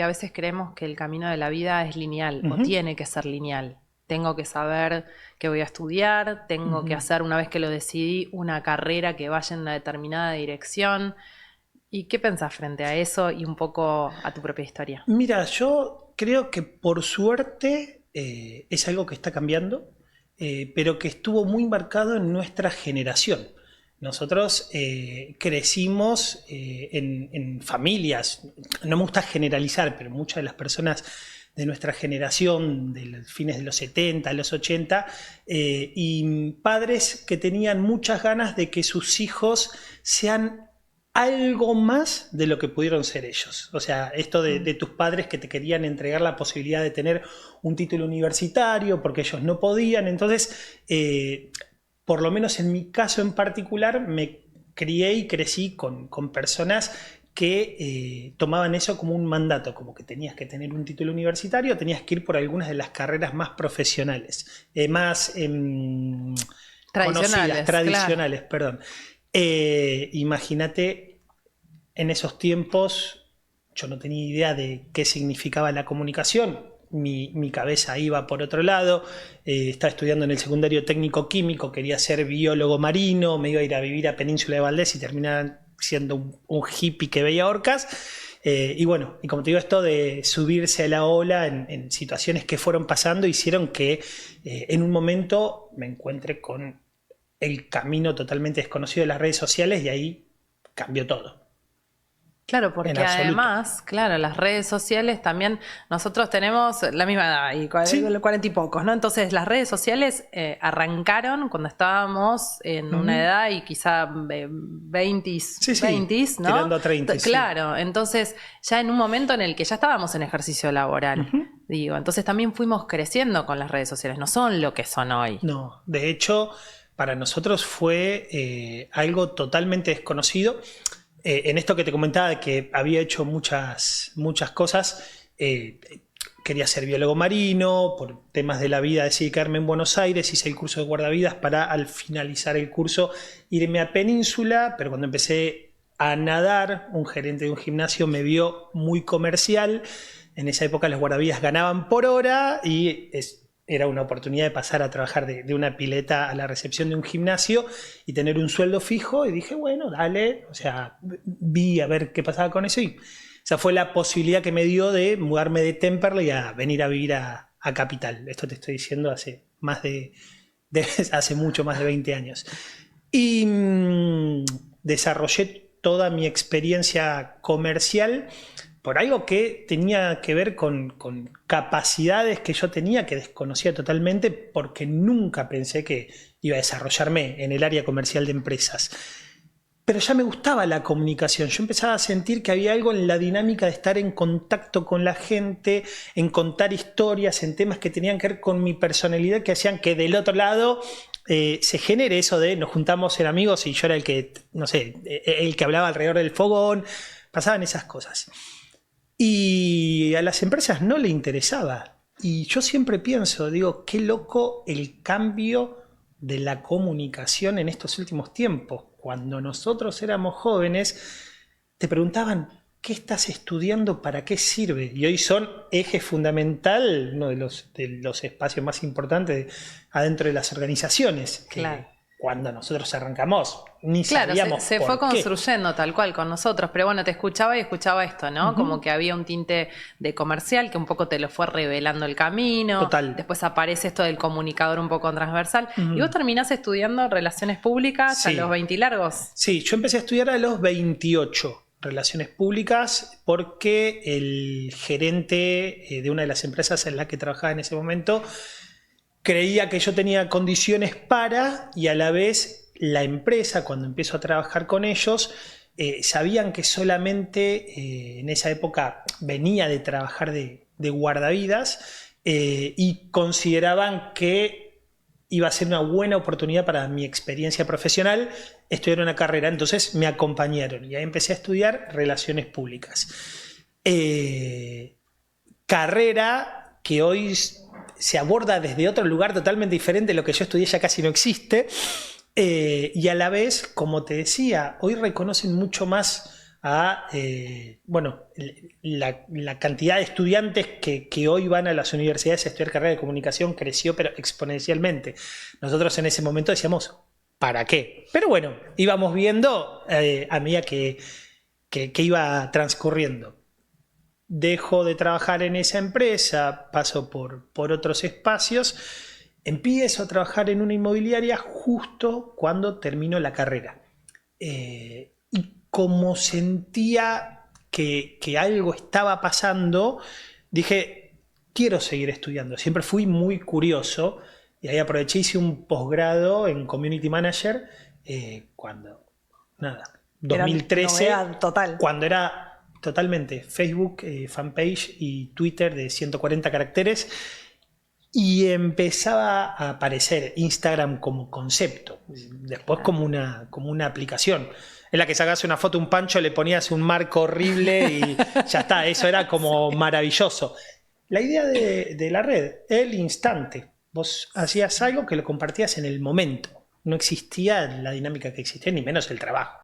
que a veces creemos que el camino de la vida es lineal o tiene que ser lineal. Tengo que saber qué voy a estudiar, tengo que hacer, una vez que lo decidí, una carrera que vaya en una determinada dirección. ¿Y qué pensás frente a eso y un poco a tu propia historia? Mira, yo creo que por suerte es algo que está cambiando, pero que estuvo muy marcado en nuestra generación. Nosotros crecimos en familias, no me gusta generalizar, pero muchas de las personas de nuestra generación, de los fines de los 70, los 80, y padres que tenían muchas ganas de que sus hijos sean algo más de lo que pudieron ser ellos. O sea, esto de tus padres que te querían entregar la posibilidad de tener un título universitario porque ellos no podían. Entonces, por lo menos en mi caso en particular, me crié y crecí con personas que tomaban eso como un mandato, como que tenías que tener un título universitario, tenías que ir por algunas de las carreras más profesionales, más conocidas, tradicionales, claro. Perdón. Imagínate, en esos tiempos yo no tenía idea de qué significaba la comunicación. Mi cabeza iba por otro lado. Estaba estudiando en el secundario técnico químico, quería ser biólogo marino, me iba a ir a vivir a Península de Valdés y terminar siendo un hippie que veía orcas. Y bueno, y como te digo, esto de subirse a la ola en situaciones que fueron pasando hicieron que en un momento me encuentre con el camino totalmente desconocido de las redes sociales y ahí cambió todo. Claro, porque además, claro, las redes sociales también, nosotros tenemos la misma edad, y 40 y pocos, ¿no? Entonces las redes sociales arrancaron cuando estábamos en una edad y quizá 20, ¿no? Tirando a 30. Claro, entonces ya en un momento en el que ya estábamos en ejercicio laboral, digo, entonces también fuimos creciendo con las redes sociales, no son lo que son hoy. No, de hecho, para nosotros fue algo totalmente desconocido. En esto que te comentaba de que había hecho muchas cosas, quería ser biólogo marino, por temas de la vida decidí quedarme en Buenos Aires, hice el curso de guardavidas para al finalizar el curso irme a Península, pero cuando empecé a nadar, un gerente de un gimnasio me vio muy comercial. En esa época los guardavidas ganaban por hora y era una oportunidad de pasar a trabajar de una pileta a la recepción de un gimnasio y tener un sueldo fijo, y dije, bueno, dale, o sea, vi a ver qué pasaba con eso y esa fue la posibilidad que me dio de mudarme de Temperley a venir a vivir a Capital. Esto te estoy diciendo hace hace mucho más de 20 años. Y desarrollé toda mi experiencia comercial por algo que tenía que ver con capacidades que yo tenía que desconocía totalmente, porque nunca pensé que iba a desarrollarme en el área comercial de empresas. Pero ya me gustaba la comunicación. Yo empezaba a sentir que había algo en la dinámica de estar en contacto con la gente, en contar historias, en temas que tenían que ver con mi personalidad, que hacían que del otro lado se genere eso de nos juntamos en amigos y yo era el que, no sé, el que hablaba alrededor del fogón. Pasaban esas cosas. Y a las empresas no le interesaba. Y yo siempre pienso, digo, qué loco el cambio de la comunicación en estos últimos tiempos. Cuando nosotros éramos jóvenes, te preguntaban, ¿qué estás estudiando? ¿Para qué sirve? Y hoy son eje fundamental, uno de los espacios más importantes adentro de las organizaciones. Claro. Cuando nosotros arrancamos, ni sabíamos se fue construyendo tal cual con nosotros, pero bueno, te escuchaba y escuchaba esto, ¿no? Como que había un tinte de comercial que un poco te lo fue revelando el camino. Total. Después aparece esto del comunicador un poco transversal. Y vos terminás estudiando relaciones públicas a los 20 y largos. Sí, yo empecé a estudiar a los 28. Relaciones públicas, porque el gerente de una de las empresas en la que trabajaba en ese momento creía que yo tenía condiciones para, y a la vez la empresa, cuando empiezo a trabajar con ellos, sabían que solamente en esa época venía de trabajar de guardavidas y consideraban que iba a ser una buena oportunidad para mi experiencia profesional estudiar una carrera. Entonces me acompañaron y ahí empecé a estudiar Relaciones Públicas. Carrera que hoy se aborda desde otro lugar totalmente diferente. Lo que yo estudié ya casi no existe. Y a la vez, como te decía, hoy reconocen mucho más a, bueno, la cantidad de estudiantes que hoy van a las universidades a estudiar carrera de comunicación creció pero exponencialmente. Nosotros en ese momento decíamos, ¿para qué? Pero bueno, íbamos viendo a medida que iba transcurriendo. Dejo de trabajar en esa empresa, paso por otros espacios, empiezo a trabajar en una inmobiliaria justo cuando termino la carrera. Y como sentía que algo estaba pasando, dije, quiero seguir estudiando. Siempre fui muy curioso y ahí aproveché, hice un posgrado en Community Manager cuando, nada, 2013, era total. cuando era totalmente Facebook, fanpage y Twitter de 140 caracteres. Y empezaba a aparecer Instagram como concepto, después como una aplicación en la que sacas una foto, un pancho, le ponías un marco horrible y ya está, eso era como maravilloso. La idea de la red, el instante, vos hacías algo que lo compartías en el momento, no existía la dinámica que existía, ni menos el trabajo.